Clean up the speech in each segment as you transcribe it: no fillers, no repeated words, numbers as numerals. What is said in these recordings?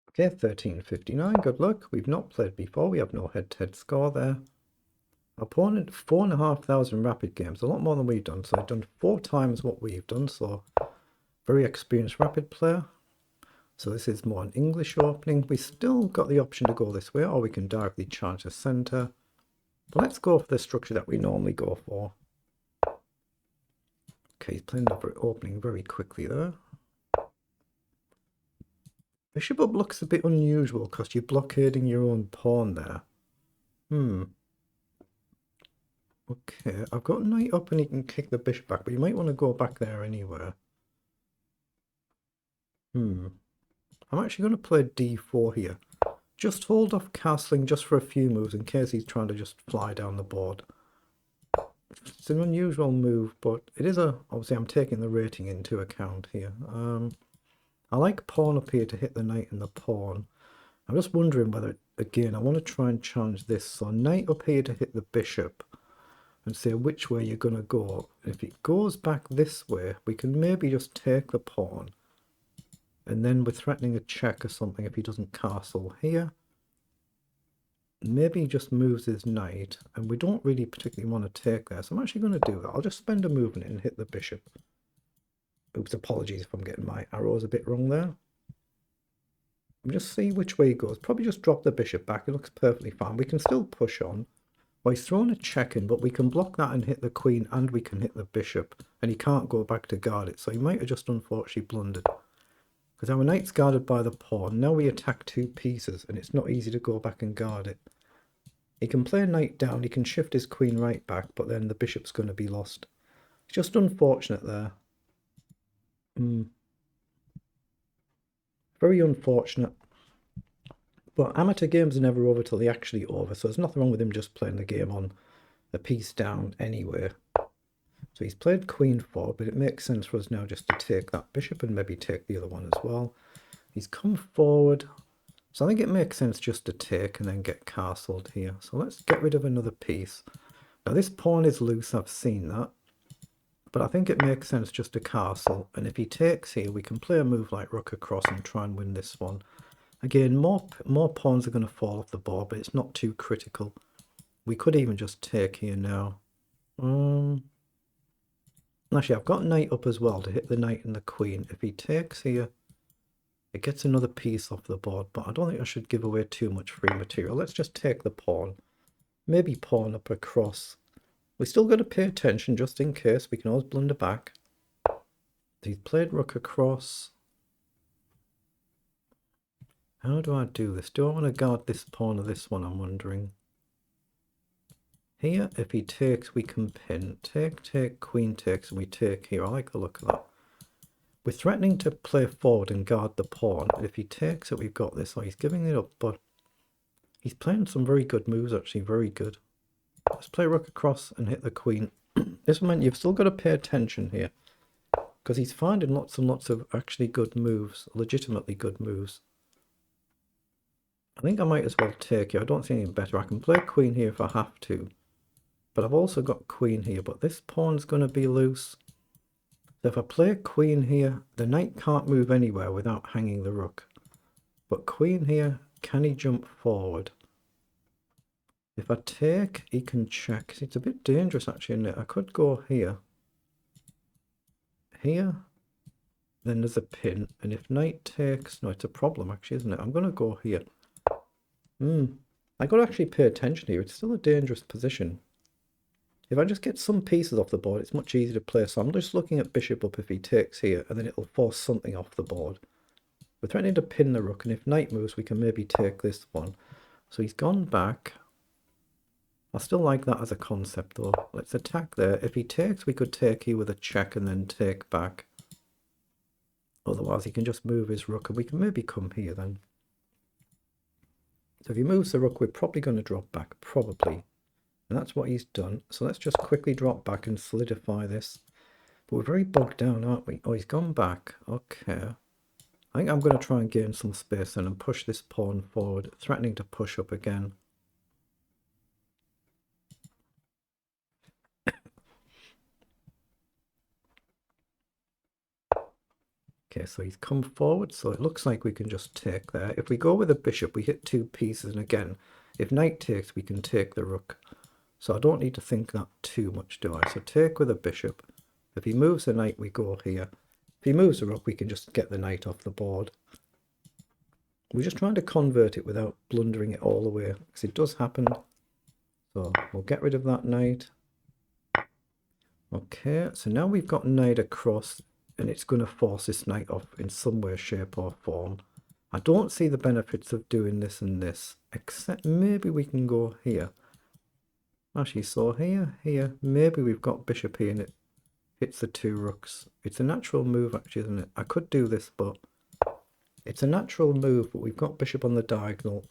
Okay, 1359, good luck. We've not played before, we have no head-to-head score there. Opponent, 4,500 rapid games, a lot more than we've done. So I've done 4 times what we've done, so very experienced rapid player. So this is more an English opening. We still got the option to go this way, or we can directly charge the center. But let's go for the structure that we normally go for. Okay, he's playing the opening very quickly there. Bishop up looks a bit unusual because you're blockading your own pawn there. Okay, I've got knight up and he can kick the bishop back, but you might want to go back there anywhere. I'm actually going to play d4 here. Just hold off castling just for a few moves in case he's trying to just fly down the board. It's an unusual move, but it is obviously I'm taking the rating into account here. I like pawn up here to hit the knight and the pawn. I'm just wondering whether, again, I want to try and challenge this. So knight up here to hit the bishop and say which way you're going to go. If it goes back this way, we can maybe just take the pawn. And then we're threatening a check or something if he doesn't castle here. Maybe he just moves his knight, and we don't really particularly want to take there. So I'm actually going to do that. I'll just spend a movement and hit the bishop. Oops, apologies if I'm getting my arrows a bit wrong there. Just see which way he goes. Probably just drop the bishop back. It looks perfectly fine. We can still push on. Well, he's thrown a check in, but we can block that and hit the queen, and we can hit the bishop. And he can't go back to guard it. So he might have just unfortunately blundered. Because our knight's guarded by the pawn. Now we attack 2 pieces, and it's not easy to go back and guard it. He can play a knight down, he can shift his queen right back, but then the bishop's going to be lost. It's just unfortunate there. Very unfortunate. But amateur games are never over till they're actually over, so there's nothing wrong with him just playing the game on a piece down anyway. So he's played queen 4, but it makes sense for us now just to take that bishop and maybe take the other one as well. He's come forward. So I think it makes sense just to take and then get castled here. So let's get rid of another piece. Now this pawn is loose, I've seen that. But I think it makes sense just to castle. And if he takes here, we can play a move like rook across and try and win this one. Again, more pawns are going to fall off the board, but it's not too critical. We could even just take here now. Actually, I've got knight up as well to hit the knight and the queen. If he takes here, it gets another piece off the board, but I don't think I should give away too much free material. Let's just take the pawn. Maybe pawn up across. We still got to pay attention just in case. We can always blunder back. He's played rook across. How do I do this? Do I want to guard this pawn or this one? I'm wondering. Here, if he takes, we can pin. Take, queen takes, and we take here. I like the look of that. We're threatening to play forward and guard the pawn. If he takes it, we've got this. So he's giving it up, but he's playing some very good moves, actually. Very good. Let's play rook across and hit the queen. This meant you've still got to pay attention here, because he's finding lots and lots of actually good moves, legitimately good moves. I think I might as well take you. I don't see anything better. I can play queen here if I have to, but I've also got queen here. But this pawn's going to be loose. So if I play queen here, the knight can't move anywhere without hanging the rook. But queen here, can he jump forward? If I take, he can check. It's a bit dangerous actually, isn't it? I could go here. Here. Then there's a pin. And if knight takes... No, it's a problem actually, isn't it? I'm going to go here. I got to actually pay attention here. It's still a dangerous position. If I just get some pieces off the board, it's much easier to play. So I'm just looking at bishop up if he takes here, and then it'll force something off the board. We're threatening to pin the rook, and if knight moves, we can maybe take this one. So he's gone back. I still like that as a concept, though. Let's attack there. If he takes, we could take here with a check and then take back. Otherwise, he can just move his rook, and we can maybe come here then. So if he moves the rook, we're probably going to drop back, probably. And that's what he's done. So let's just quickly drop back and solidify this. But we're very bogged down, aren't we? Oh, he's gone back. Okay. I think I'm going to try and gain some space then and push this pawn forward, threatening to push up again. Okay, Okay, so he's come forward, so it looks like we can just take there. If we go with a bishop, we hit 2 pieces, and again, if knight takes, we can take the rook. So I don't need to think that too much, do I? So take with a bishop. If he moves the knight, we go here. If he moves the rook, we can just get the knight off the board. We're just trying to convert it without blundering it all the way, because it does happen. So we'll get rid of that knight. Okay, so now we've got knight across, and it's going to force this knight off in some way, shape or form. I don't see the benefits of doing this and this, except maybe we can go here. Actually, so here, maybe we've got bishop here and it hits the 2 rooks. It's a natural move actually, isn't it? I could do this, but it's a natural move, but we've got bishop on the diagonal.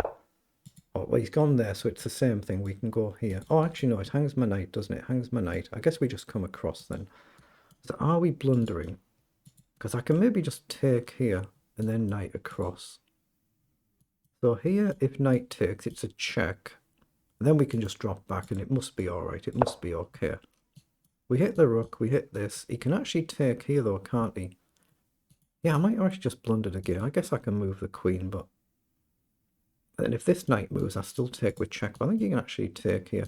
Oh, well, he's gone there, so it's the same thing. We can go here. Oh, actually, no, it hangs my knight, doesn't it? It hangs my knight. I guess we just come across then. So are we blundering? Because I can maybe just take here and then knight across. So here, if knight takes, it's a check. And then we can just drop back and it must be all right. It must be okay. We hit the rook, we hit this. He can actually take here though, can't he? Yeah, I might actually just blundered again. I guess I can move the queen, but then if this knight moves, I still take with check. But I think you can actually take here.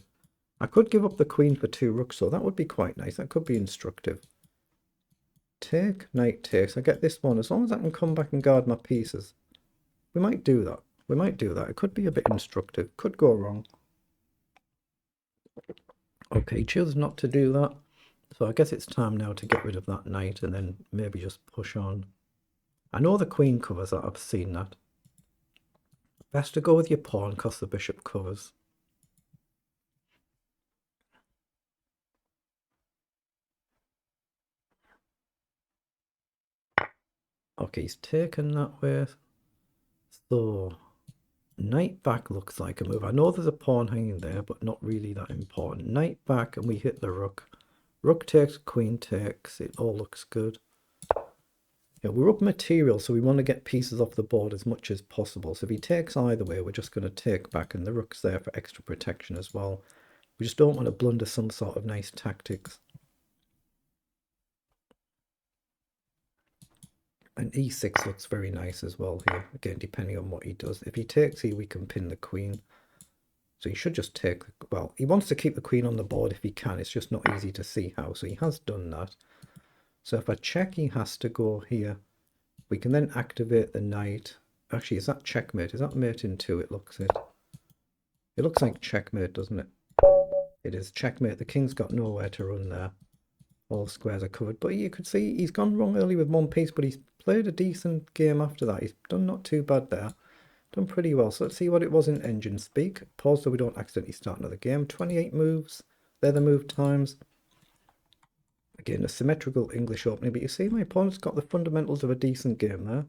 I could give up the queen for 2 rooks, so that would be quite nice. That could be instructive. Take, knight takes. I get this one. As long as I can come back and guard my pieces. We might do that. We might do that. It could be a bit instructive. Could go wrong. Okay, choose not to do that. So I guess it's time now to get rid of that knight and then maybe just push on. I know the queen covers that. I've seen that. Best to go with your pawn because the bishop covers. Okay, he's taken that way. So knight back looks like a move. I know there's a pawn hanging there, but not really that important. Knight back and we hit the rook. Rook takes, queen takes. It all looks good. Yeah, we're up material, so we want to get pieces off the board as much as possible. So if he takes either way, we're just going to take back, and the rook's there for extra protection as well. We just don't want to blunder some sort of nice tactics. And e6 looks very nice as well here, again, depending on what he does. If he takes here, we can pin the queen. So he should just take, well, he wants to keep the queen on the board if he can. It's just not easy to see how, so he has done that. So if I check, he has to go here. We can then activate the knight. Actually, is that checkmate? Is that mate in 2? It looks it. It looks like checkmate, doesn't it? It is checkmate. The king's got nowhere to run there. All squares are covered. But you could see he's gone wrong early with 1 piece, but he's played a decent game after that. He's done not too bad there. Done pretty well. So let's see what it was in engine speak. Pause so we don't accidentally start another game. 28 moves. They're the move times. Again, a symmetrical English opening, but you see my opponent's got the fundamentals of a decent game there.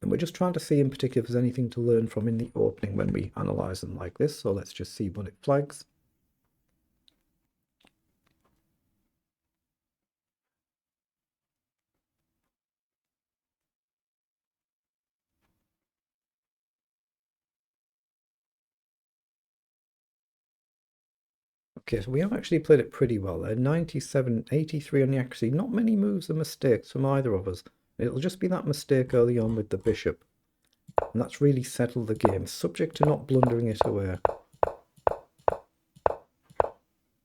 And we're just trying to see in particular if there's anything to learn from in the opening when we analyse them like this. So let's just see what it flags. Okay, so we have actually played it pretty well there. 97, 83 on the accuracy. Not many moves are mistakes from either of us. It'll just be that mistake early on with the bishop. And that's really settled the game, subject to not blundering it away.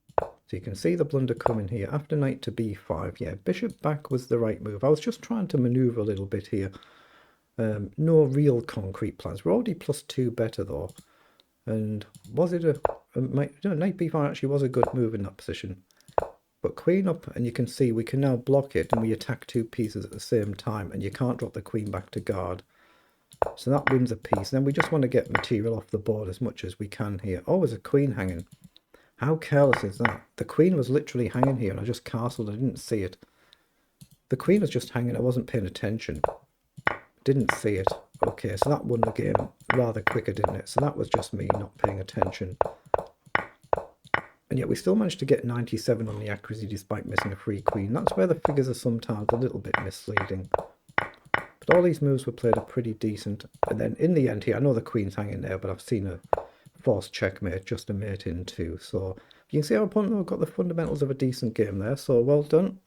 So you can see the blunder coming here. After knight to b5, yeah, bishop back was the right move. I was just trying to manoeuvre a little bit here. No real concrete plans. We're already +2 better though. And was it knight b5 actually was a good move in that position. But queen up, and you can see we can now block it and we attack 2 pieces at the same time, and you can't drop the queen back to guard. So that wins a piece. Then we just want to get material off the board as much as we can here. Oh, there's a queen hanging. How careless is that? The queen was literally hanging here and I just castled. I didn't see it. The queen was just hanging. I wasn't paying attention. Didn't see it. Okay, so that won the game rather quicker, didn't it? So that was just me not paying attention. And yet we still managed to get 97 on the accuracy despite missing a free queen. That's where the figures are sometimes a little bit misleading. But all these moves were played are pretty decent. And then in the end here, I know the queen's hanging there, but I've seen a forced checkmate, just a mate in 2. So you can see our opponent got the fundamentals of a decent game there. So well done.